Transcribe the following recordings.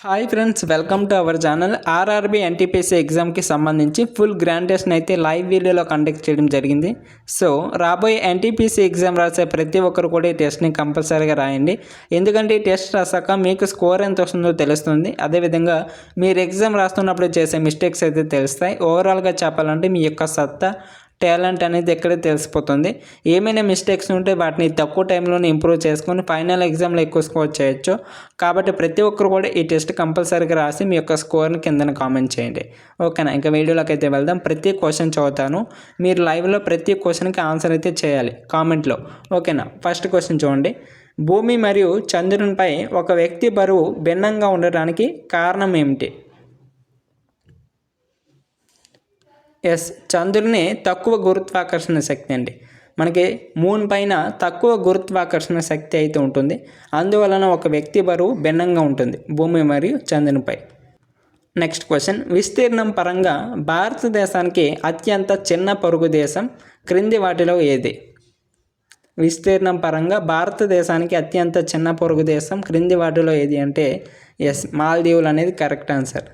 Hi friends, welcome to our channel. RRB NTPC ఎగ్జామ్కి సంబంధించి full grand టెస్ట్ని అయితే live వీడియోలో కండక్ట్ చేయడం జరిగింది. సో రాబోయే ఎన్టీపీసీ ఎగ్జామ్ రాసే ప్రతి ఒక్కరు కూడా ఈ టెస్ట్ని కంపల్సరీగా రాయండి. ఎందుకంటే ఈ టెస్ట్ రాసాక మీకు స్కోర్ ఎంత వస్తుందో తెలుస్తుంది. అదేవిధంగా మీరు ఎగ్జామ్ రాస్తున్నప్పుడు చేసే మిస్టేక్స్ అయితే తెలుస్తాయి. ఓవరాల్గా చెప్పాలంటే మీ యొక్క సత్తా, టాలెంట్ అనేది ఎక్కడే తెలిసిపోతుంది. ఏమైనా మిస్టేక్స్ ఉంటే వాటిని తక్కువ టైంలోనే ఇంప్రూవ్ చేసుకొని ఫైనల్ ఎగ్జామ్లో ఎక్కువ స్కోర్ చేయొచ్చు. కాబట్టి ప్రతి ఒక్కరు కూడా ఈ టెస్ట్ కంపల్సరీగా రాసి మీ యొక్క స్కోర్ని కిందన కామెంట్ చేయండి. ఓకేనా, ఇంకా వీడియోలోకి అయితే వెళ్దాం. ప్రతి క్వశ్చన్ చదువుతాను, మీరు లైవ్లో ప్రతి క్వశ్చన్కి ఆన్సర్ అయితే చేయాలి కామెంట్లో. ఓకేనా, ఫస్ట్ క్వశ్చన్ చూడండి. భూమి మరియు చంద్రునిపై ఒక వ్యక్తి బరువు భిన్నంగా ఉండడానికి కారణం ఏమిటి? చంద్రుని తక్కువ గురుత్వాకర్షణ శక్తి అండి. మనకి మూన్ పైన తక్కువ గురుత్వాకర్షణ శక్తి అయితే ఉంటుంది. అందువలన ఒక వ్యక్తి బరువు భిన్నంగా ఉంటుంది భూమి మరియు చంద్రునిపై. Next question. విస్తీర్ణం పరంగా భారతదేశానికి అత్యంత చిన్న పొరుగు దేశం క్రింది వాటిలో ఏది? విస్తీర్ణం పరంగా భారతదేశానికి అత్యంత చిన్న పొరుగు దేశం క్రింది వాటిలో ఏది అంటే మాల్దీవులు అనేది కరెక్ట్ ఆన్సర్.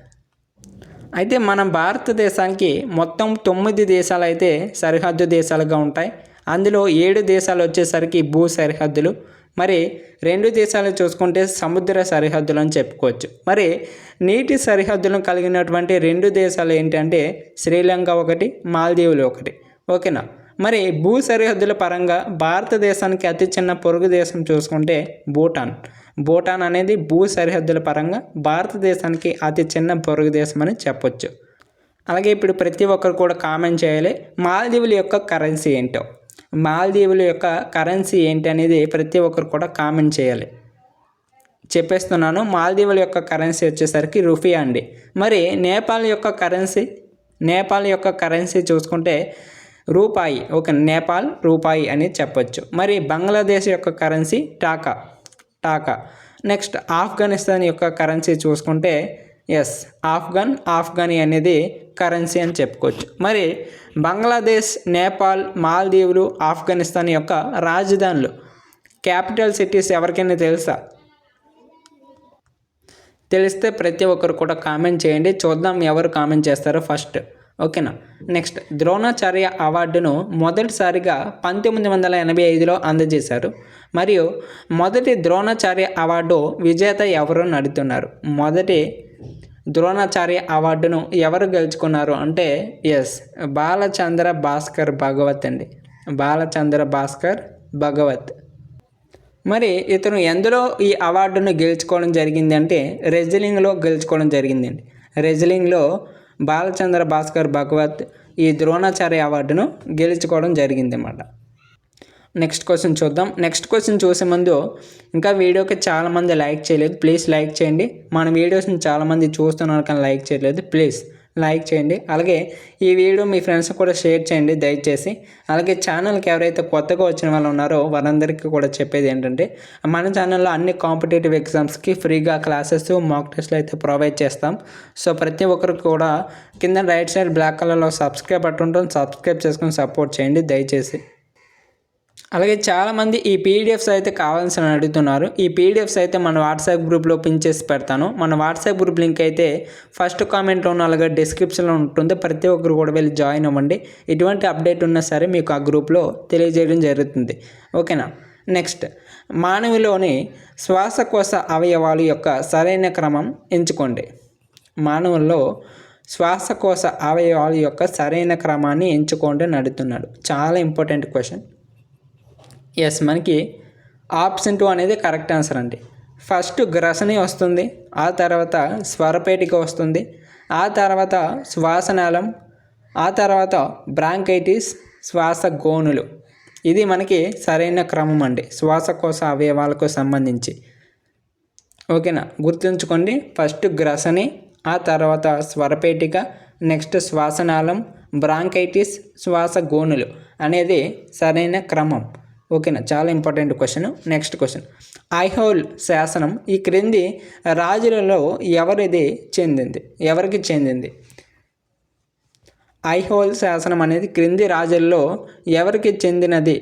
అయితే మన భారతదేశానికి మొత్తం 9 దేశాలు అయితే సరిహద్దు దేశాలుగా ఉంటాయి. అందులో 7 దేశాలు వచ్చేసరికి భూ సరిహద్దులు, మరి 2 దేశాలు చూసుకుంటే సముద్ర సరిహద్దులు అని చెప్పుకోవచ్చు. మరి నీటి సరిహద్దులను కలిగినటువంటి 2 దేశాలు ఏంటంటే శ్రీలంక ఒకటి, మాల్దీవులు ఒకటి. ఓకేనా, మరి భూ సరిహద్దుల పరంగా భారతదేశానికి అతి చిన్న పొరుగు దేశం చూసుకుంటే భూటాన్ అనేది భూ సరిహద్దుల పరంగా భారతదేశానికి అతి చిన్న పొరుగు దేశం అని చెప్పొచ్చు. అలాగే ఇప్పుడు ప్రతి ఒక్కరు కూడా కామెంట్ చేయాలి మాల్దీవుల యొక్క కరెన్సీ ఏంటో. మాల్దీవుల యొక్క కరెన్సీ ఏంటి అనేది ప్రతి ఒక్కరు కూడా కామెంట్ చేయాలి. చెప్పేస్తున్నాను, మాల్దీవుల యొక్క కరెన్సీ వచ్చేసరికి రూపియా అండి. మరి నేపాల్ యొక్క కరెన్సీ చూసుకుంటే రూపాయి. ఓకే, నేపాల్ రూపాయి అని చెప్పొచ్చు. మరి బంగ్లాదేశ్ యొక్క కరెన్సీ టాకా. నెక్స్ట్ ఆఫ్ఘనిస్తాన్ యొక్క కరెన్సీ చూసుకుంటే ఆఫ్ఘనీ అనేది కరెన్సీ అని చెప్పుకోవచ్చు. మరి బంగ్లాదేశ్, నేపాల్, మాల్దీవులు, ఆఫ్ఘనిస్తాన్ యొక్క రాజధానులు, క్యాపిటల్ సిటీస్ ఎవరికైనా తెలుసా? తెలిస్తే ప్రతి ఒక్కరు కూడా కామెంట్ చేయండి. చూద్దాం ఎవరు కామెంట్ చేస్తారో ఫస్ట్. ఓకేనా, నెక్స్ట్ ద్రోణాచార్య అవార్డును మొదటిసారిగా 1985లో అందజేశారు. మరియు మొదటి ద్రోణాచార్య అవార్డు విజేత ఎవరు అడుగుతున్నారు. మొదటి ద్రోణాచార్య అవార్డును ఎవరు గెలుచుకున్నారు అంటే బాలచంద్ర భాస్కర్ భగవత్ అండి. బాలచంద్ర భాస్కర్ భగవత్. మరి ఇతను ఎందులో ఈ అవార్డును గెలుచుకోవడం జరిగింది అంటే రెజ్లింగ్లో గెలుచుకోవడం జరిగిందండి. రెజ్లింగ్లో బాలచంద్ర భాస్కర్ భగవత్ ఈ ద్రోణాచార్య అవార్డును గెలుచుకోవడం జరిగింది అన్నమాట. నెక్స్ట్ క్వశ్చన్ చూద్దాం. నెక్స్ట్ క్వశ్చన్ చూసే ముందు ఇంకా వీడియోకి చాలామంది లైక్ చేయలేదు, ప్లీజ్ లైక్ చేయండి. మన వీడియోస్ని చాలామంది చూస్తున్నారు కానీ లైక్ చేయలేదు, ప్లీజ్ లైక్ చేయండి. అలాగే ఈ వీడియో మీ ఫ్రెండ్స్ కూడా షేర్ చేయండి దయచేసి. అలాగే ఛానల్కి ఎవరైతే కొత్తగా వచ్చిన వాళ్ళు ఉన్నారో వారందరికీ కూడా చెప్పేది ఏంటంటే మన ఛానల్లో అన్ని కాంపిటేటివ్ ఎగ్జామ్స్కి ఫ్రీగా క్లాసెస్, మాక్ టెస్ట్లు అయితే ప్రొవైడ్ చేస్తాం. సో ప్రతి ఒక్కరికి కూడా కింద రైట్ సైడ్ బ్లాక్ కలర్లో సబ్స్క్రైబ్ బటన్ ఉంటుంది, సబ్స్క్రైబ్ చేసుకొని సపోర్ట్ చేయండి దయచేసి. అలాగే చాలామంది ఈ పీడిఎఫ్స్ అయితే కావాల్సిన అడుగుతున్నారు. ఈ పీడిఎఫ్స్ అయితే మన వాట్సాప్ గ్రూప్లో పిన్ చేసి పెడతాను. మన వాట్సాప్ గ్రూప్ లింక్ అయితే ఫస్ట్ కామెంట్లో ఉన్న అలాగే డిస్క్రిప్షన్లో ఉంటుంది. ప్రతి ఒక్కరు కూడా వెళ్ళి జాయిన్ అవ్వండి. ఎటువంటి అప్డేట్ ఉన్నా సరే మీకు ఆ గ్రూప్లో తెలియజేయడం జరుగుతుంది. ఓకేనా, నెక్స్ట్ మానవులోని శ్వాసకోశ అవయవాలు యొక్క సరైన క్రమం ఎంచుకోండి. మానవుల్లో శ్వాసకోశ అవయవాల యొక్క సరైన క్రమాన్ని ఎంచుకోండి అని అడుగుతున్నాడు. చాలా ఇంపార్టెంట్ క్వశ్చన్. మనకి ఆప్షన్ 2 అనేది కరెక్ట్ ఆన్సర్ అండి. ఫస్ట్ గ్రసని వస్తుంది, ఆ తర్వాత స్వరపేటిక వస్తుంది, ఆ తర్వాత శ్వాసనాళం, ఆ తర్వాత బ్రాంకైటిస్, శ్వాస గోనులు. ఇది మనకి సరైన క్రమం అండి శ్వాసకోశ అవయవాలకు సంబంధించి. ఓకేనా, గుర్తుంచుకోండి. ఫస్ట్ గ్రసని, ఆ తర్వాత స్వరపేటిక, నెక్స్ట్ శ్వాసనాళం, బ్రాంకైటిస్, శ్వాస గోనులు అనేది సరైన క్రమం. ఓకేనా, చాలా important question. Next question. Aihole శాసనం ఈ క్రింది రాజులలో ఎవరికి చెందింది? ఐహోల్ శాసనం అనేది క్రింది రాజులలో ఎవరికి చెందినది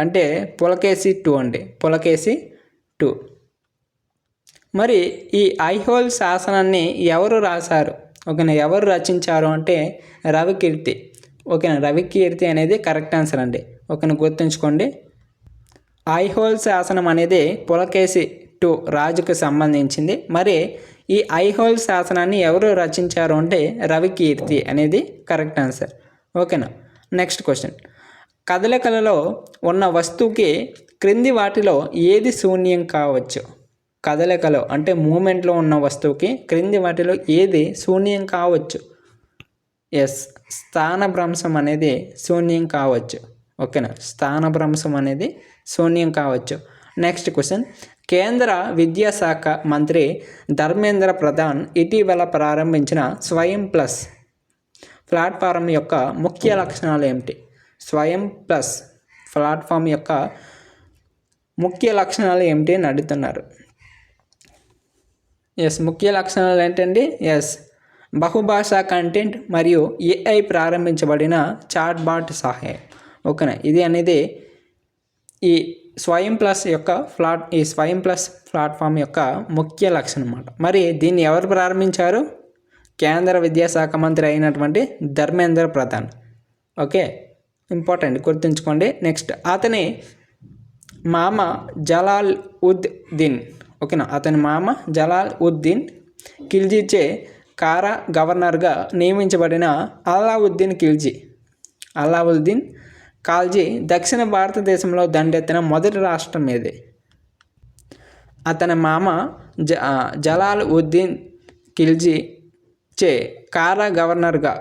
అంటే పులకేసి 2 అండి. పులకేసి 2. మరి ఈ ఐహోల్ శాసనాన్ని ఎవరు రాశారు? ఓకేనా, ఎవరు రచించారు అంటే రవికీర్తి. ఓకేనా, రవికీర్తి అనేది కరెక్ట్ ఆన్సర్ అండి. ఓకేనా, గుర్తుంచుకోండి. ఐహోల్ శాసనం అనేది పులకేశి రాజుకు సంబంధించింది. మరి ఈ ఐహోల్ శాసనాన్ని ఎవరు రచించారు అంటే రవికీర్తి అనేది కరెక్ట్ ఆన్సర్. ఓకేనా, నెక్స్ట్ క్వశ్చన్. కదలికలలో ఉన్న వస్తువుకి క్రింది వాటిలో ఏది శూన్యం కావచ్చు? కదలికలో అంటే మూమెంట్లో ఉన్న వస్తువుకి క్రింది వాటిలో ఏది శూన్యం కావచ్చు? ఎస్, స్థానభ్రంశం అనేది శూన్యం కావచ్చు. ఓకేనా, స్థానభ్రంశం అనేది శూన్యం కావచ్చు. Next question. కేంద్ర విద్యాశాఖ మంత్రి ధర్మేంద్ర ప్రధాన్ ఇటీవల ప్రారంభించిన స్వయం ప్లస్ ప్లాట్ఫారం యొక్క ముఖ్య లక్షణాలు ఏమిటి? స్వయం ప్లస్ ప్లాట్ఫామ్ యొక్క ముఖ్య లక్షణాలు ఏమిటి అని అడుగుతున్నారు. ఎస్, ముఖ్య లక్షణాలు ఏంటండి? ఎస్, బహుభాషా కంటెంట్ మరియు ఏఐ ప్రారంభించబడిన చాట్బాట్ సహాయం. ఓకేనా, ఇది అనేది ఈ స్వయం ప్లస్ ప్లాట్ఫామ్ యొక్క ముఖ్య లక్షణం అన్నమాట. మరి దీన్ని ఎవరు ప్రారంభించారు? కేంద్ర విద్యాశాఖ మంత్రి అయినటువంటి ధర్మేంద్ర ప్రధాన్. ఓకే, ఇంపార్టెంట్, గుర్తుంచుకోండి. నెక్స్ట్, అతని మామ జలాల్ ఉద్ దిన్. ఓకేనా, అతని మామ జలాల్ ఉద్ దిన్ ఖిల్జీచే కారా గవర్నర్గా నియమించబడిన అలావుద్దీన్ ఖాల్జీ దక్షిణ భారతదేశంలో దండెత్తిన మొదటి రాష్ట్రం ఏది? అతని మామ జలాల్ ఉద్దీన్ ఖిల్జీ చే కారా గవర్నర్గా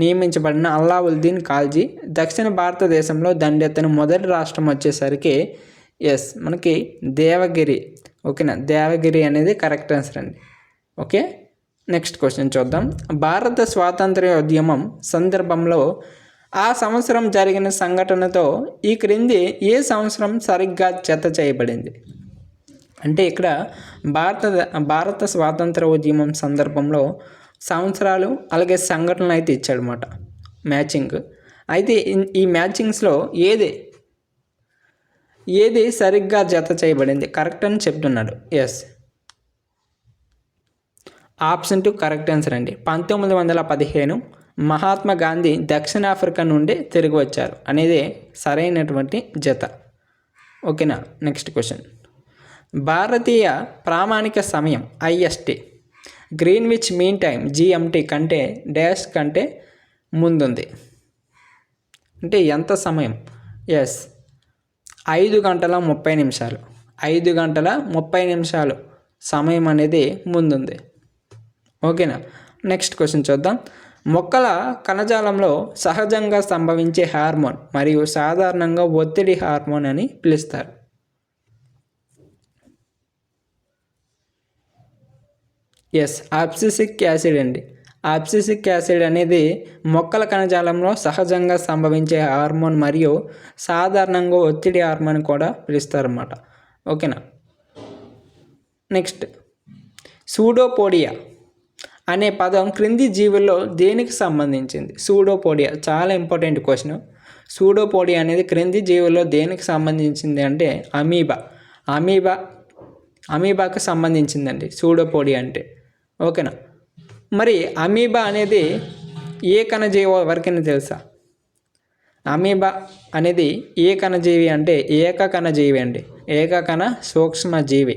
నియమించబడిన అలావుద్దీన్ ఖాల్జీ దక్షిణ భారతదేశంలో దండెత్తిన మొదటి రాష్ట్రం వచ్చేసరికి ఎస్, మనకి దేవగిరి. ఓకేనా, దేవగిరి అనేది కరెక్ట్ ఆన్సర్ అండి. ఓకే, నెక్స్ట్ క్వశ్చన్ చూద్దాం. భారత స్వాతంత్ర్యోద్యమం సందర్భంలో ఆ సంవత్సరం జరిగిన సంఘటనతో ఈ క్రింది ఏ సంవత్సరం సరిగ్గా జత చేయబడింది? అంటే ఇక్కడ భారత స్వాతంత్ర ఉద్యమం సందర్భంలో సంవత్సరాలు అలాగే సంఘటనలు అయితే ఇచ్చాడనమాట మ్యాచింగ్. అయితే ఈ మ్యాచింగ్స్లో ఏది సరిగ్గా జత చేయబడింది కరెక్ట్ అని చెప్తున్నాడు. ఎస్, ఆప్షన్ 2 కరెక్ట్ ఆన్సర్ అండి. 1915 మహాత్మా గాంధీ దక్షిణాఫ్రికా నుండి తిరిగి వచ్చారు అనేది సరైనటువంటి జత. ఓకేనా, నెక్స్ట్ క్వశ్చన్. భారతీయ ప్రామాణిక సమయం IST Greenwich mean time GMT కంటే డాష్ కంటే ముందుంది అంటే ఎంత సమయం? ఎస్, 5 గంటల 30 నిమిషాలు. 5 గంటల 30 నిమిషాలు సమయం అనేది ముందుంది. ఓకేనా, నెక్స్ట్ క్వశ్చన్ చూద్దాం. మొక్కల కణజాలంలో సహజంగా సంభవించే హార్మోన్ మరియు సాధారణంగా ఒత్తిడి హార్మోన్ అని పిలుస్తారు. ఎస్, అబ్సిసిక్ యాసిడ్ అండి. అబ్సిసిక్ యాసిడ్ అనేది మొక్కల కణజాలంలో సహజంగా సంభవించే హార్మోన్ మరియు సాధారణంగా ఒత్తిడి హార్మోన్ కూడా పిలుస్తారన్నమాట. ఓకేనా, నెక్స్ట్. సూడోపోడియా అనే పదం క్రింది జీవుల్లో దేనికి సంబంధించింది? సూడోపోడియా చాలా ఇంపార్టెంట్ క్వశ్చన్. సూడోపోడియా అనేది క్రింది జీవుల్లో దేనికి సంబంధించింది అంటే అమీబాకు సంబంధించిందండి సూడోపోడియా అంటే. ఓకేనా, మరి అమీబా అనేది ఏ కణజీవో ఎవరికైనా తెలుసా? అమీబా అనేది ఏ కణజీవి అంటే ఏకకణజీవి అండి. ఏకకణ సూక్ష్మజీవి.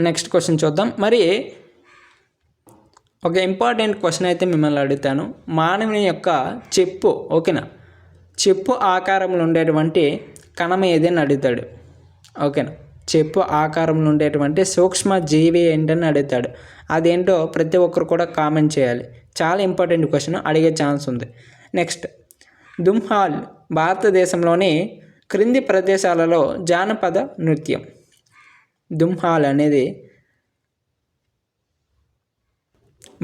నెక్స్ట్ క్వశ్చన్ చూద్దాం. మరి ఒక ఇంపార్టెంట్ క్వశ్చన్ అయితే మిమ్మల్ని అడుగుతాను. మానవుని యొక్క చెప్పు, ఓకేనా, చెప్పు ఆకారంలో ఉండేటువంటి కణం ఏదని అడుగుతాడు. ఓకేనా, చెప్పు ఆకారంలో ఉండేటువంటి సూక్ష్మజీవి ఏంటని అడుగుతాడు. అదేంటో ప్రతి ఒక్కరు కూడా కామెంట్ చేయాలి. చాలా ఇంపార్టెంట్ క్వశ్చన్, అడిగే ఛాన్స్ ఉంది. నెక్స్ట్. దుమ్హాల్ భారతదేశంలోని క్రింది ప్రదేశాలలో జానపద నృత్యం. దుమ్హాల్ అనేది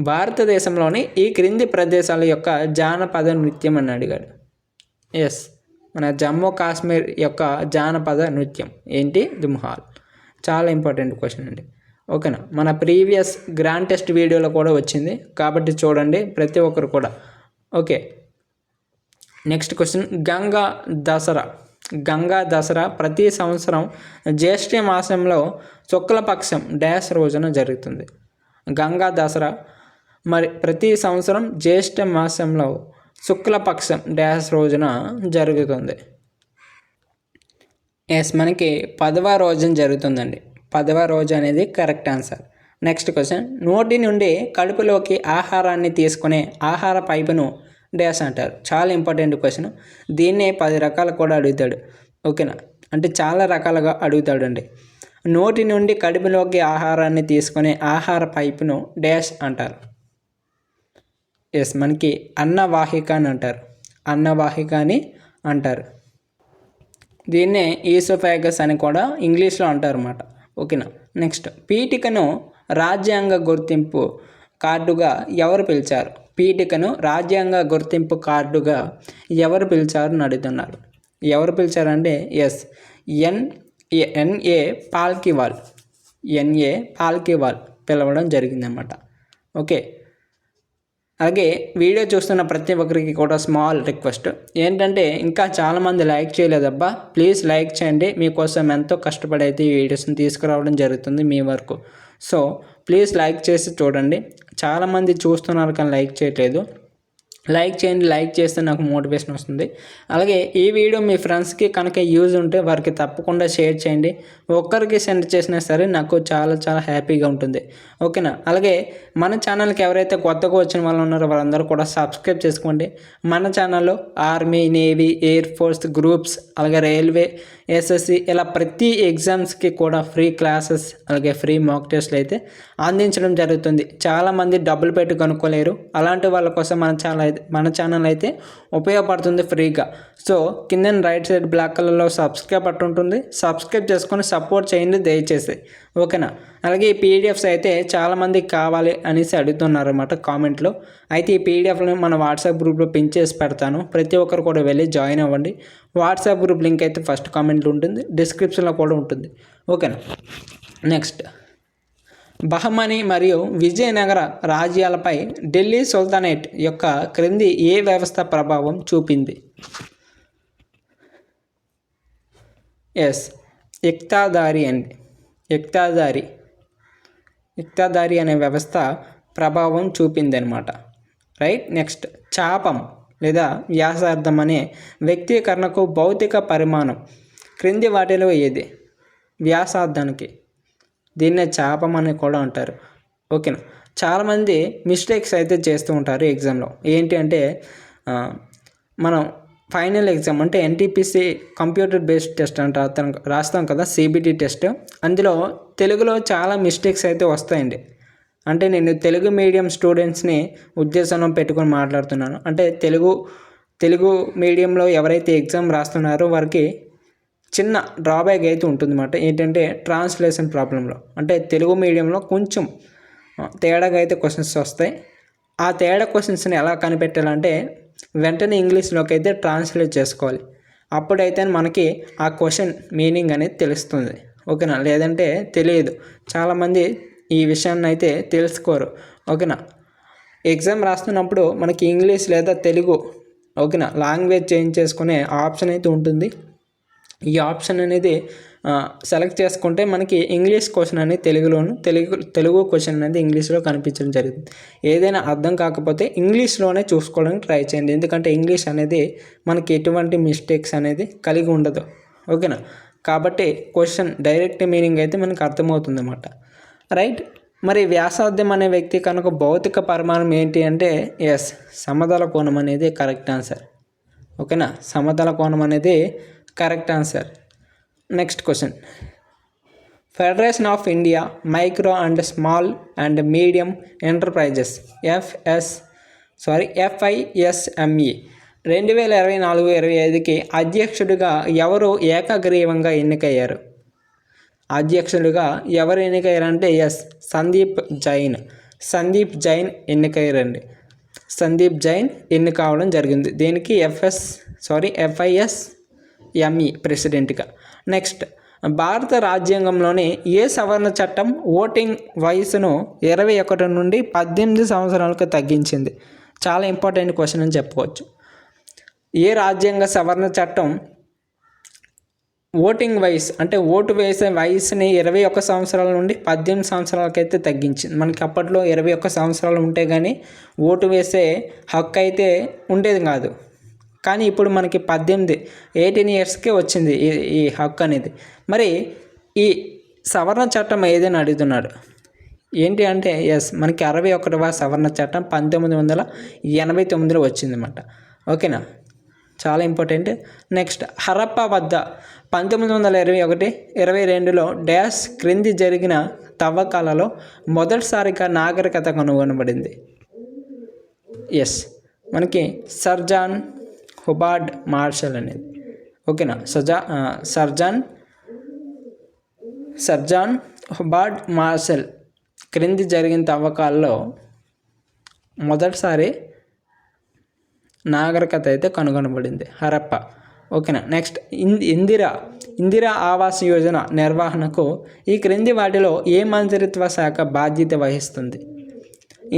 భారతదేశంలోని ఈ క్రింది ప్రదేశాల యొక్క జానపద నృత్యం అని అడిగాడు. ఎస్, మన జమ్మూ కాశ్మీర్ యొక్క జానపద నృత్యం ఏంటి? దుమ్హాల్. చాలా ఇంపార్టెంట్ క్వశ్చన్ అండి. ఓకేనా, మన ప్రీవియస్ గ్రాండ్ టెస్ట్ వీడియోలో కూడా వచ్చింది కాబట్టి చూడండి ప్రతి ఒక్కరు కూడా. Okay, next question. Ganga Dasara Ganga Dasara ప్రతి సంవత్సరం జ్యేష్ఠ మాసంలో శుక్లపక్షం డాష్ రోజున జరుగుతుంది. గంగా దసరా మరి ప్రతి సంవత్సరం జ్యేష్ఠ మాసంలో శుక్లపక్షం డాష్ రోజున జరుగుతుంది. ఎస్, మనకి 10వ రోజున జరుగుతుందండి. 10వ రోజు అనేది కరెక్ట్ ఆన్సర్. నెక్స్ట్ క్వశ్చన్, నోటి నుండి కడుపులోకి ఆహారాన్ని తీసుకునే ఆహార పైపును డాష్ అంటారు. చాలా ఇంపార్టెంట్ క్వశ్చన్. దీన్నే 10 రకాలు కూడా అడుగుతాడు. ఓకేనా, అంటే చాలా రకాలుగా అడుగుతాడండి. నోటి నుండి కడుపులోకి ఆహారాన్ని తీసుకునే ఆహార పైపును డాష్ అంటారు. ఎస్, మనకి అన్నవాహిక అని అంటారు. అన్నవాహిక అని అంటారు. దీన్నే ఈసోఫాగస్ అని కూడా ఇంగ్లీష్లో అంటారు అన్నమాట. ఓకేనా. నెక్స్ట్, పీఠికను రాజ్యాంగ గుర్తింపు కార్డుగా ఎవరు పిలిచారు? పీఠికను రాజ్యాంగ గుర్తింపు కార్డుగా ఎవరు పిలిచారు అని అడుగుతున్నారు. ఎవరు పిలిచారంటే ఎస్, ఎన్ఏ పాల్కివాల్. ఎన్ఏ పాల్కివాల్ పిలవడం జరిగిందన్నమాట. ఓకే. అలాగే వీడియో చూస్తున్న ప్రతి ఒక్కరికి కూడా స్మాల్ రిక్వెస్ట్ ఏంటంటే, ఇంకా చాలామంది లైక్ చేయలేదబ్బా, ప్లీజ్ లైక్ చేయండి. మీకోసం ఎంతో కష్టపడి అయితే ఈ వీడియోస్ని తీసుకురావడం జరుగుతుంది మీ వరకు. సో ప్లీజ్ లైక్ చేసి చూడండి. చాలామంది చూస్తున్నారు కానీ లైక్ చేయట్లేదు. లైక్ చేయండి. లైక్ చేస్తే నాకు మోటివేషన్ వస్తుంది. అలాగే ఈ వీడియో మీ ఫ్రెండ్స్కి కనుక యూజ్ ఉంటే వారికి తప్పకుండా షేర్ చేయండి. ఒక్కరికి సెండ్ చేసినా సరే నాకు చాలా చాలా హ్యాపీగా ఉంటుంది. ఓకేనా. అలాగే మన ఛానల్కి ఎవరైతే కొత్తగా వచ్చిన వాళ్ళు ఉన్నారో వాళ్ళందరూ కూడా సబ్స్క్రైబ్ చేసుకోండి. మన ఛానల్లో army, navy, air force, groups, అలాగే రైల్వే, ఎస్ఎస్సి ఇలా ప్రతి ఎగ్జామ్స్కి కూడా ఫ్రీ క్లాసెస్ అలాగే ఫ్రీ మాక్ టెస్ట్లు అయితే అందించడం జరుగుతుంది. చాలామంది డబ్బులు పెట్టి కొనుక్కోలేరు. అలాంటి వాళ్ళ కోసం మన ఛానల్ అయితే ఉపయోగపడుతుంది ఫ్రీగా. సో కింద రైట్ సైడ్ బ్లాక్ కలర్లో సబ్స్క్రైబ్ బటన్ ఉంటుంది. సబ్స్క్రైబ్ చేసుకొని సపోర్ట్ చేయండి దయచేసి. ఓకేనా. అలాగే ఈ పీడిఎఫ్స్ అయితే చాలామందికి కావాలి అనేసి అడుగుతున్నారు అన్నమాట కామెంట్లో. అయితే ఈ పీడిఎఫ్ని మన వాట్సాప్ గ్రూప్లో పిన్ చేసి పెడతాను. ప్రతి ఒక్కరు కూడా వెళ్ళి జాయిన్ అవ్వండి. వాట్సాప్ గ్రూప్ లింక్ అయితే ఫస్ట్ కామెంట్లో ఉంటుంది, డిస్క్రిప్షన్లో కూడా ఉంటుంది. ఓకేనా. నెక్స్ట్, బహమనీ మరియు విజయనగర రాజ్యాలపై ఢిల్లీ సుల్తానేట్ యొక్క క్రింది ఏ వ్యవస్థ ప్రభావం చూపింది? ఎస్, ఇక్తాదారీ అండి. ఇక్తాదారీ అనే వ్యవస్థ ప్రభావం చూపింది అనమాట. రైట్. నెక్స్ట్, చాపం లేదా వ్యాసార్థం అనే వ్యక్తీకరణకు భౌతిక పరిమాణం క్రింది వాటిలో ఏది? వ్యాసార్థానికి దీన్నే చాపం అని కూడా అంటారు. ఓకేనా. చాలామంది మిస్టేక్స్ అయితే చేస్తూ ఉంటారు ఎగ్జామ్లో. ఏంటి అంటే మనం ఫైనల్ ఎగ్జామ్ అంటే ఎన్టీపీసీ కంప్యూటర్ బేస్డ్ టెస్ట్ అంటే రాస్తాం కదా, సిబిటి టెస్ట్. అందులో తెలుగులో చాలా మిస్టేక్స్ అయితే వస్తాయండి. అంటే నేను తెలుగు మీడియం స్టూడెంట్స్ని ఉద్దేశంలో పెట్టుకొని మాట్లాడుతున్నాను. అంటే తెలుగు మీడియంలో ఎవరైతే ఎగ్జామ్ రాస్తున్నారో వారికి చిన్న డ్రాబ్యాక్ అయితే ఉంటుందన్నమాట. ఏంటంటే ట్రాన్స్లేషన్ ప్రాబ్లంలో. అంటే తెలుగు మీడియంలో కొంచెం తేడాగా అయితే క్వశ్చన్స్ వస్తాయి. ఆ తేడా క్వశ్చన్స్ని ఎలా కనిపెట్టాలంటే వెంటనే ఇంగ్లీష్లోకి అయితే ట్రాన్స్లేట్ చేసుకోవాలి. అప్పుడైతే మనకి ఆ క్వశ్చన్ మీనింగ్ అనేది తెలుస్తుంది. ఓకేనా. లేదంటే తెలియదు. చాలామంది ఈ విషయాన్ని అయితే తెలుసుకోరు. ఓకేనా. ఎగ్జామ్ రాస్తున్నప్పుడు మనకి ఇంగ్లీష్ లేదా తెలుగు ఓకేనా లాంగ్వేజ్ చేంజ్ చేసుకునే ఆప్షన్ అయితే ఉంటుంది. ఈ ఆప్షన్ అనేది సెలెక్ట్ చేసుకుంటే మనకి ఇంగ్లీష్ క్వశ్చన్ అనేది తెలుగులోను, తెలుగు క్వశ్చన్ అనేది ఇంగ్లీష్లో కనిపించడం జరుగుతుంది. ఏదైనా అర్థం కాకపోతే ఇంగ్లీష్లోనే చూసుకోవడానికి ట్రై చేయండి. ఎందుకంటే ఇంగ్లీష్ అనేది మనకి ఎటువంటి మిస్టేక్స్ అనేది కలిగి ఉండదు. ఓకేనా. కాబట్టి క్వశ్చన్ డైరెక్ట్ మీనింగ్ అయితే మనకు అర్థమవుతుంది అన్నమాట. రైట్. మరి వ్యాసార్థం అనే వ్యక్తీకరణకు భౌతిక పరిమాణం ఏంటి అంటే ఎస్, సమతల కోణం అనేది కరెక్ట్ ఆన్సర్. ఓకేనా. సమతల కోణం అనేది correct answer. Next question, federation of India micro and small and medium enterprises FISME 2024-25కి అధ్యక్షుడిగా ఎవరు ఏకగ్రీవంగా ఎన్నికయ్యారు? అధ్యక్షుడిగా ఎవరు ఎన్నికయ్యారంటే ఎస్, సందీప్ జైన్ ఎన్నికయ్యారండి. సందీప్ జైన్ ఎన్నికవడం జరిగింది. దీనికి FISME ప్రెసిడెంట్గా. నెక్స్ట్, భారత రాజ్యాంగంలోని ఏ సవరణ చట్టం ఓటింగ్ వయసును 21 నుండి 18 సంవత్సరాలకు తగ్గించింది? చాలా ఇంపార్టెంట్ క్వశ్చన్ అని చెప్పుకోవచ్చు. ఏ రాజ్యాంగ సవరణ చట్టం ఓటింగ్ వయసు అంటే ఓటు వేసే వయసుని 21 సంవత్సరాల నుండి 18 సంవత్సరాలకైతే తగ్గించింది. మనకి అప్పట్లో 21 సంవత్సరాలు ఉంటే కానీ ఓటు వేసే హక్కు అయితే ఉండేది కాదు. కానీ ఇప్పుడు మనకి 18 ఇయర్స్కే వచ్చింది ఈ హక్కు అనేది. మరి ఈ సవరణ చట్టం ఏదైనా అడుగుతున్నాడు ఏంటి అంటే మనకి 61వ సవరణ చట్టం 1989లో వచ్చిందన్నమాట. ఓకేనా, చాలా ఇంపార్టెంట్. నెక్స్ట్, హరప్పా వద్ద 1921-22లో డ్యాష్ క్రింది జరిగిన తవ్వకాలలో మొదటిసారిగా నాగరికత కనుగొనబడింది. మనకి సర్ జాన్ హుబార్డ్ మార్షల్ అనేది. ఓకేనా, సర్ జాన్ హుబార్డ్ మార్షల్ క్రింది జరిగిన తవ్వకాల్లో మొదటిసారి నాగరికత అయితే కనుగొనబడింది, హరప్ప. ఓకేనా. నెక్స్ట్, ఇందిరా ఆవాస్ యోజన నిర్వహణకు ఈ క్రింది వాటిలో ఏ మంత్రిత్వ శాఖ బాధ్యత వహిస్తుంది?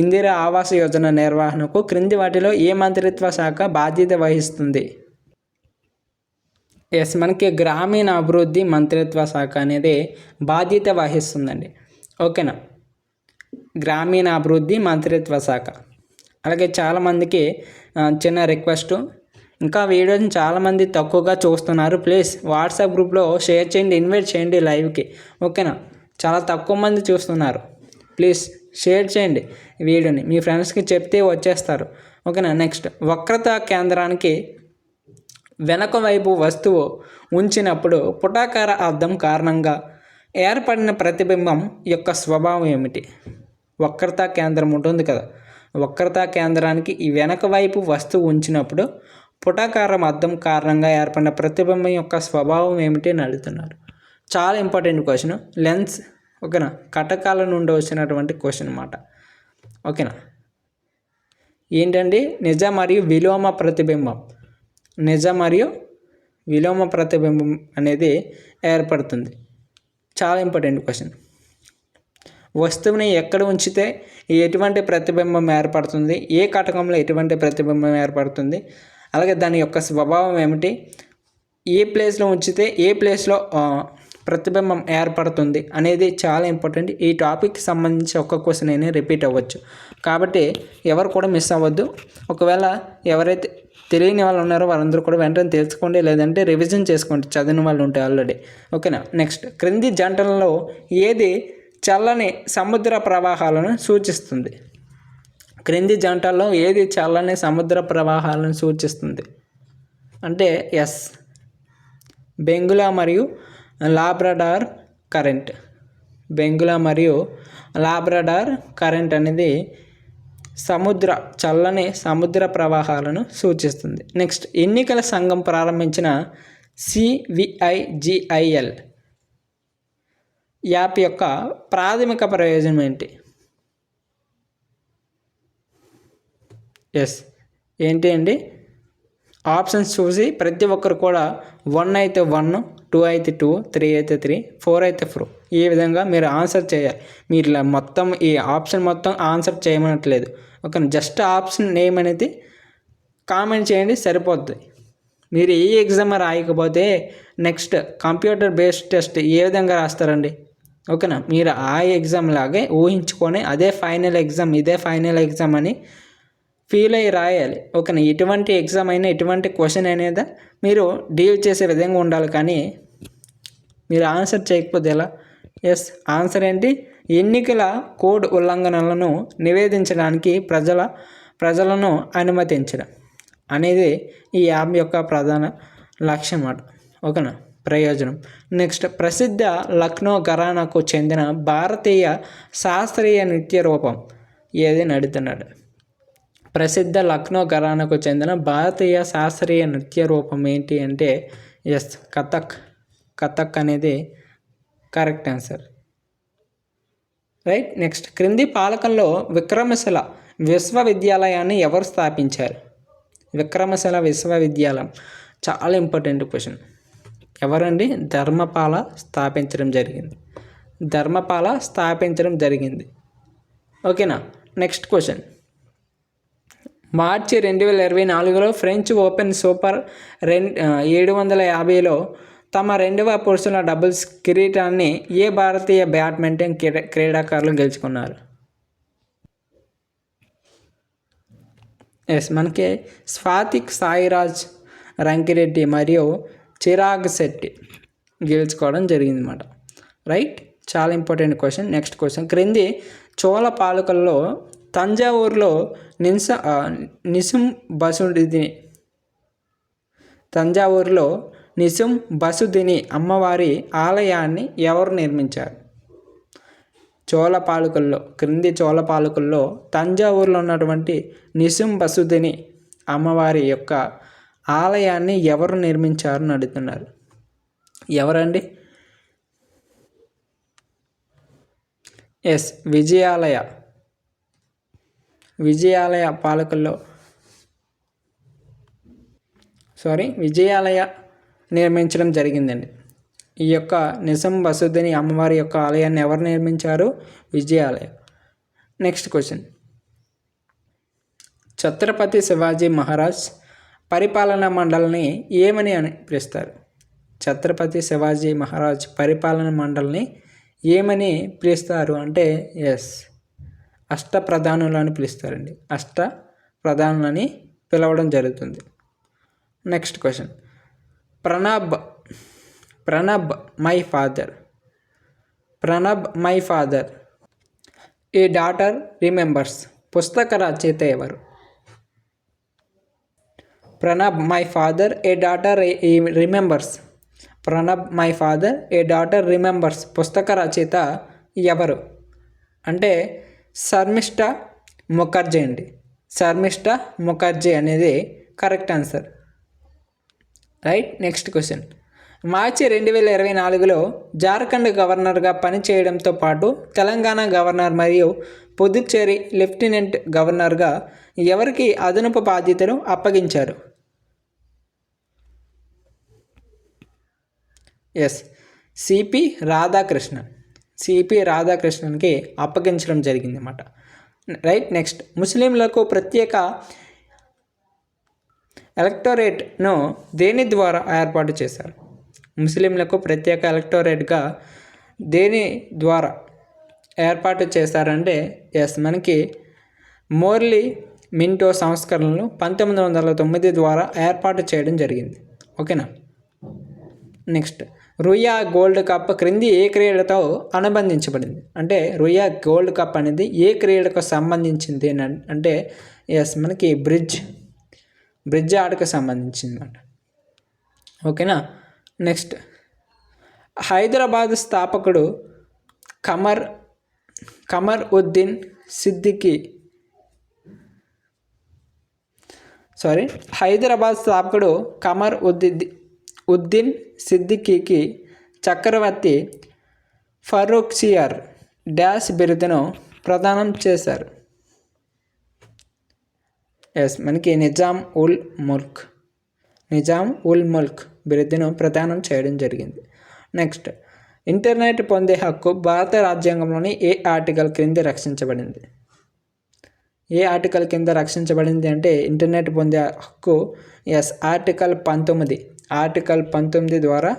ఇందిరా ఆవాస్ యోజన నిర్వహణకు క్రింది వాటిలో ఏ మంత్రిత్వ శాఖ బాధ్యత వహిస్తుంది? మనకి గ్రామీణ అభివృద్ధి మంత్రిత్వ శాఖ అనేది బాధ్యత వహిస్తుందండి. ఓకేనా, గ్రామీణ అభివృద్ధి మంత్రిత్వ శాఖ. అలాగే చాలామందికి చిన్న రిక్వెస్ట్, ఇంకా వీడియోని చాలామంది తక్కువగా చూస్తున్నారు. ప్లీజ్ వాట్సాప్ గ్రూప్లో షేర్ చేయండి, ఇన్వైట్ చేయండి లైవ్కి. ఓకేనా, చాలా తక్కువ మంది చూస్తున్నారు. ప్లీజ్ షేర్ చేయండి వీడియోని, మీ ఫ్రెండ్స్కి చెప్తే వచ్చేస్తారు. ఓకేనా. నెక్స్ట్, వక్రతా కేంద్రానికి వెనక వైపు వస్తువు ఉంచినప్పుడు పుటాకార అద్దం కారణంగా ఏర్పడిన ప్రతిబింబం యొక్క స్వభావం ఏమిటి? వక్రతా కేంద్రం ఉంటుంది కదా, వక్రతా కేంద్రానికి ఈ వెనక వైపు వస్తువు ఉంచినప్పుడు పుటాకారం అద్దం కారణంగా ఏర్పడిన ప్రతిబింబం యొక్క స్వభావం ఏమిటి అని అడుగుతున్నారు. చాలా ఇంపార్టెంట్ క్వశ్చన్. లెన్స్. ఓకేనా, కటకాల నుండి వచ్చినటువంటి క్వశ్చన్ అన్నమాట. ఓకేనా, ఏంటండి? నిజ మరియు విలోమ ప్రతిబింబం. నిజ మరియు విలోమ ప్రతిబింబం అనేది ఏర్పడుతుంది. చాలా ఇంపార్టెంట్ క్వశ్చన్. వస్తువుని ఎక్కడ ఉంచితే ఎటువంటి ప్రతిబింబం ఏర్పడుతుంది, ఏ కటకంలో ఎటువంటి ప్రతిబింబం ఏర్పడుతుంది, అలాగే దాని యొక్క స్వభావం ఏమిటి, ఏ ప్లేస్లో ఉంచితే ఏ ప్లేస్లో ప్రతిబింబం ఏర్పడుతుంది అనేది చాలా ఇంపార్టెంట్. ఈ టాపిక్కి సంబంధించి ఒక్క క్వశ్చన్ అయినా రిపీట్ అవ్వచ్చు, కాబట్టి ఎవరు కూడా మిస్ అవ్వద్దు. ఒకవేళ ఎవరైతే తెలియని వాళ్ళు ఉన్నారో వాళ్ళందరూ కూడా వెంటనే తెలుసుకోండి, లేదంటే రివిజన్ చేసుకోండి చదివిన వాళ్ళు ఉంటే ఆల్రెడీ. ఓకేనా. నెక్స్ట్, క్రింది జంటలలో ఏది చల్లని సముద్ర ప్రవాహాలను సూచిస్తుంది? క్రింది జంటల్లో ఏది చల్లని సముద్ర ప్రవాహాలను సూచిస్తుంది అంటే బెంగుళా మరియు లాబ్రడార్ కరెంట్. బెంగుళా మరియు లాబ్రడార్ కరెంట్ అనేది చల్లని సముద్ర ప్రవాహాలను సూచిస్తుంది. నెక్స్ట్, ఎన్నికల సంఘం ప్రారంభించిన CVIGIL యాప్ యొక్క ప్రాథమిక ప్రయోజనం ఏంటి? ఏంటి అండి? ఆప్షన్స్ చూసి ప్రతి ఒక్కరు కూడా 1 అయితే 1, 2 అయితే 2, 3 అయితే 3, 4 అయితే 4 ఈ విధంగా మీరు ఆన్సర్ చేయాలి. మీరు ఇలా మొత్తం ఈ ఆప్షన్ మొత్తం ఆన్సర్ చేయమనట్లేదు. ఓకే, జస్ట్ ఆప్షన్ నేమ్ అనేది కామెంట్ చేయండి సరిపోద్ది. మీరు ఏ ఎగ్జామ్ రాయకపోతే నెక్స్ట్ కంప్యూటర్ బేస్డ్ టెస్ట్ ఏ విధంగా రాస్తారండి? ఓకేనా, మీరు ఆ ఎగ్జామ్ లాగే ఊహించుకొని అదే ఫైనల్ ఎగ్జామ్, ఇదే ఫైనల్ ఎగ్జామ్ అని ఫీల్ అయ్యి రాయాలి. ఓకేనా, ఎటువంటి ఎగ్జామ్ అయినా ఎటువంటి క్వశ్చన్ అనేది మీరు డీల్ చేసే విధంగా ఉండాలి. కానీ మీరు ఆన్సర్ చేయకపోతే ఎలా? ఆన్సర్ ఏంటి? ఎన్నికల కోడ్ ఉల్లంఘనలను నివేదించడానికి ప్రజలను అనుమతించడం అనేది ఈ యాప్ యొక్క ప్రధాన లక్ష్యం అన్నమాట. ఓకేనా, ప్రయోజనం. నెక్స్ట్, ప్రసిద్ధ లక్నో ఘరానాకు చెందిన భారతీయ శాస్త్రీయ నృత్య రూపం ఏది అడుగుతున్నాడు? ప్రసిద్ధ లక్నో ఘరానాకు చెందిన భారతీయ శాస్త్రీయ నృత్య రూపం ఏంటి అంటే కథక్ అనేది కరెక్ట్ ఆన్సర్. రైట్. నెక్స్ట్, క్రింది పాలకంలో విక్రమశిల విశ్వవిద్యాలయాన్ని ఎవరు స్థాపించారు? విక్రమశిల విశ్వవిద్యాలయం చాలా ఇంపార్టెంట్ క్వశ్చన్. ఎవరండి? ధర్మపాల స్థాపించడం జరిగింది. ఓకేనా. Next question, March 2024లో French open super 750లో తమ రెండవ పురుషుల డబుల్స్ కిరీటాన్ని ఏ భారతీయ బ్యాడ్మింటన్ క్రీడాకారులు గెలుచుకున్నారు? ఎస్, మనకి స్వాతిక్ సాయిరాజ్ రంకిరెడ్డి మరియు చిరాగ్ శెట్టి గెలుచుకోవడం జరిగింది అన్నమాట. రైట్, చాలా ఇంపార్టెంట్ క్వశ్చన్. నెక్స్ట్ క్వశ్చన్, క్రింది చోళ పాలకుల్లో తంజావూరులో నిసుం బసుదిని అమ్మవారి ఆలయాన్ని ఎవరు నిర్మించారు? క్రింది చోళ పాలకుల్లో తంజావూరులో ఉన్నటువంటి నిసుం బసుదిని అమ్మవారి యొక్క ఆలయాన్ని ఎవరు నిర్మించారని అడుగుతున్నారు. ఎవరండి? ఎస్, విజయాలయ పాలకుల్లో విజయాలయ నిర్మించడం జరిగిందండి. ఈ యొక్క నిజం బసుద్దిని అమ్మవారి యొక్క ఆలయాన్ని ఎవరు నిర్మించారు? విజయాలయ. నెక్స్ట్ క్వశ్చన్, ఛత్రపతి శివాజీ మహారాజ్ పరిపాలనా మండలిని ఏమని పిలుస్తారు? ఛత్రపతి శివాజీ మహారాజ్ పరిపాలనా మండలిని ఏమని పిలుస్తారు అంటే ఎస్, అష్టప్రధానులు అని పిలుస్తారండి. అష్టప్రధానులని పిలవడం జరుగుతుంది. Next question, Pranab my father a daughter remembers పుస్తక రచయిత ఎవరు? Pranab my father a daughter remembers పుస్తక రచయిత ఎవరు అంటే శర్మిష్ఠా ముఖర్జీ అండి. శర్మిష్ఠా ముఖర్జీ అనేది correct answer. Right. Next question, March 2024లో జార్ఖండ్ గవర్నర్గా పనిచేయడంతో పాటు తెలంగాణ గవర్నర్ మరియు పుదుచ్చేరి లెఫ్టినెంట్ గవర్నర్గా ఎవరికి అదనపు బాధ్యతలు అప్పగించారు? ఎస్, సిపి రాధాకృష్ణన్కి అప్పగించడం జరిగింది అన్నమాట. రైట్. నెక్స్ట్, ముస్లింలకు ప్రత్యేక ఎలక్టోరేట్ను దేని ద్వారా ఏర్పాటు చేశారు? ముస్లింలకు ప్రత్యేక ఎలక్టోరేట్గా దేని ద్వారా ఏర్పాటు చేశారంటే ఎస్, మనకి మోర్లీ మింటో సంస్కరణలు 1909 ద్వారా ఏర్పాటు చేయడం జరిగింది. ఓకేనా. నెక్స్ట్, రుయా గోల్డ్ కప్ క్రింది ఏ క్రీడతో అనుబంధించబడింది? అంటే రుయా గోల్డ్ కప్ అనేది ఏ క్రీడకు సంబంధించింది అంటే ఎస్, మనకి బ్రిడ్జ్ ఆటకు సంబంధించింది అన్నమాట. ఓకేనా. నెక్స్ట్, హైదరాబాద్ స్థాపకుడు కమర్ ఉద్దీన్ సిద్దికీకి చక్రవర్తి ఫరూఖ్సియర్ డాష్ బిరుదును ప్రదానం చేశారు? ఎస్, మనకి నిజాం ఉల్ ముల్క్ బిరుదును ప్రదానం చేయడం జరిగింది. నెక్స్ట్, ఇంటర్నెట్ పొందే హక్కు భారత రాజ్యాంగంలోని ఏ ఆర్టికల్ క్రింద రక్షించబడింది? ఏ ఆర్టికల్ కింద రక్షించబడింది అంటే ఇంటర్నెట్ పొందే హక్కు ఎస్, ఆర్టికల్ 19 ద్వారా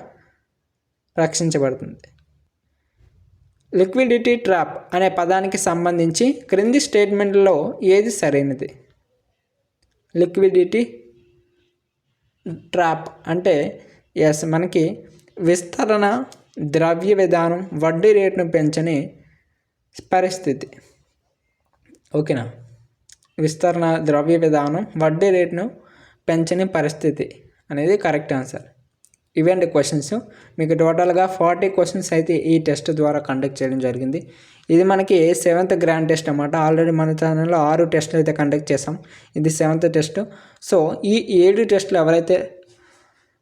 రక్షించబడుతుంది. లిక్విడిటీ ట్రాప్ అనే పదానికి సంబంధించి క్రింది స్టేట్మెంట్లో ఏది సరైనది? లిక్విడిటీ ట్రాప్ అంటే ఎస్, మనకి విస్తరణ ద్రవ్య విధానం వడ్డీ రేటును పెంచని పరిస్థితి. ఓకేనా. విస్తరణ ద్రవ్య విధానం వడ్డీ రేటును పెంచని పరిస్థితి అనేది కరెక్ట్ ఆన్సర్. ఇవేంటి క్వశ్చన్స్. మీకు టోటల్గా 40 క్వశ్చన్స్ అయితే ఈ టెస్ట్ ద్వారా కండక్ట్ చేయడం జరిగింది. ఇది మనకి 7th గ్రాండ్ టెస్ట్ అన్నమాట. ఆల్రెడీ మన ఛానల్లో 6 టెస్టులు అయితే కండక్ట్ చేసాం. ఇది 7th టెస్ట్. సో ఈ 7 టెస్టులు ఎవరైతే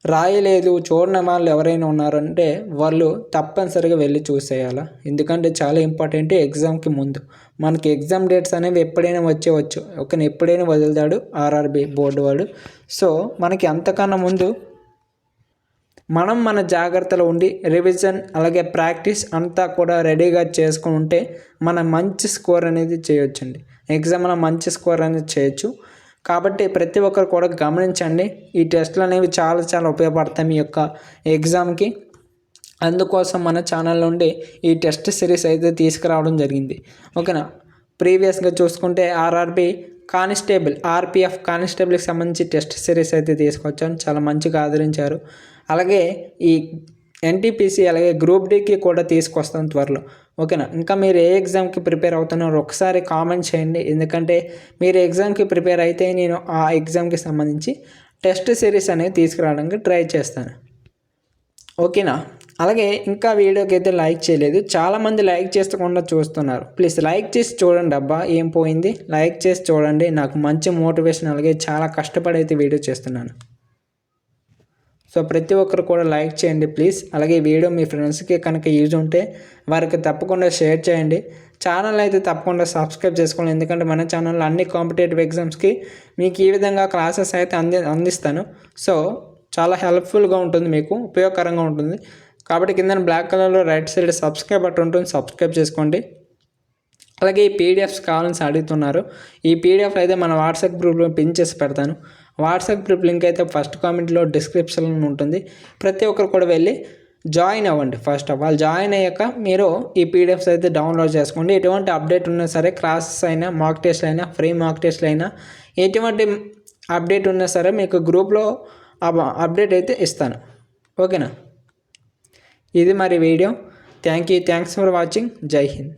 రాయలేదు, చూడని వాళ్ళు ఎవరైనా ఉన్నారంటే వాళ్ళు తప్పనిసరిగా వెళ్ళి చూసేయాలా. ఎందుకంటే చాలా ఇంపార్టెంట్. ఎగ్జామ్కి ముందు మనకి ఎగ్జామ్ డేట్స్ అనేవి ఎప్పుడైనా వచ్చేవచ్చు. ఒకని ఎప్పుడైనా వదులుతాడు ఆర్ఆర్బి బోర్డు వాడు. సో మనకి అంతకన్నా ముందు మన జాగ్రత్తలో ఉండి రివిజన్ అలాగే ప్రాక్టీస్ అంతా కూడా రెడీగా చేసుకుని ఉంటే మనం మంచి స్కోర్ అనేది చేయొచ్చండి. ఎగ్జామ్లో మంచి స్కోర్ అనేది చేయొచ్చు. కాబట్టి ప్రతి ఒక్కరు కూడా గమనించండి. ఈ టెస్టులు అనేవి చాలా చాలా ఉపయోగపడతాయి మీ యొక్క ఎగ్జామ్కి. అందుకోసం మన ఛానల్ నుండి ఈ టెస్ట్ సిరీస్ అయితే తీసుకురావడం జరిగింది. ఓకేనా. ప్రీవియస్గా చూసుకుంటే ఆర్ఆర్బి కానిస్టేబుల్, ఆర్పిఎఫ్ కానిస్టేబుల్కి సంబంధించి టెస్ట్ సిరీస్ అయితే తీసుకొచ్చాను. చాలా మంచిగా ఆదరించారు. అలాగే ఈ ఎన్టీపీసీ అలాగే గ్రూప్ డీకి కూడా తీసుకొస్తాను త్వరలో. ఓకేనా. ఇంకా మీరు ఏ ఎగ్జామ్కి ప్రిపేర్ అవుతున్నారో ఒకసారి కామెంట్ చేయండి. ఎందుకంటే మీరు ఎగ్జామ్కి ప్రిపేర్ అయితే నేను ఆ ఎగ్జామ్కి సంబంధించి టెస్ట్ సిరీస్ అనేది తీసుకురావడానికి ట్రై చేస్తాను. ఓకేనా. అలాగే ఇంకా వీడియోకి అయితే లైక్ చేయలేదు, చాలామంది లైక్ చేసుకోకుండా చూస్తున్నారు. ప్లీజ్ లైక్ చేసి చూడండి. అబ్బా ఏం పోయింది, లైక్ చేసి చూడండి. నాకు మంచి మోటివేషన్, అలాగే చాలా కష్టపడి అయితే వీడియో చేస్తున్నాను. సో ప్రతి ఒక్కరు కూడా లైక్ చేయండి ప్లీజ్. అలాగే వీడియో మీ ఫ్రెండ్స్కి కనుక యూజ్ ఉంటే వారికి తప్పకుండా షేర్ చేయండి. ఛానల్ అయితే తప్పకుండా సబ్స్క్రైబ్ చేసుకోండి. ఎందుకంటే మన ఛానల్లో అన్ని కాంపిటేటివ్ ఎగ్జామ్స్కి మీకు ఈ విధంగా క్లాసెస్ అయితే అందిస్తాను. సో చాలా హెల్ప్ఫుల్గా ఉంటుంది, మీకు ఉపయోగకరంగా ఉంటుంది. కాబట్టి కింద బ్లాక్ కలర్లో రైట్ సైడ్ సబ్స్క్రైబ్ బటన్ ఉంటుంది, సబ్స్క్రైబ్ చేసుకోండి. అలాగే ఈ పీడిఎఫ్స్ కావాలని అడుగుతున్నారు. ఈ పీడిఎఫ్ అయితే మన వాట్సాప్ గ్రూప్లో పిన్ చేసి పెడతాను. వాట్సాప్ గ్రూప్ లింక్ అయితే ఫస్ట్ కామెంట్లో డిస్క్రిప్షన్లో ఉంటుంది. ప్రతి ఒక్కరు కూడా వెళ్ళి జాయిన్ అవ్వండి. ఫస్ట్ ఆఫ్ ఆల్ జాయిన్ అయ్యాక మీరు ఈ పీడిఎఫ్స్ అయితే డౌన్లోడ్ చేసుకోండి. ఎటువంటి అప్డేట్ ఉన్నా సరే, క్లాసెస్ అయినా, మాక్ టెస్ట్లు అయినా, ఫ్రీ మాక్ టెస్ట్లు అయినా, ఎటువంటి అప్డేట్ ఉన్నా సరే మీకు గ్రూప్లో అప్డేట్ అయితే ఇస్తాను. ఓకేనా. ఇది మరి వీడియో. Thanks for watching. జై హింద్.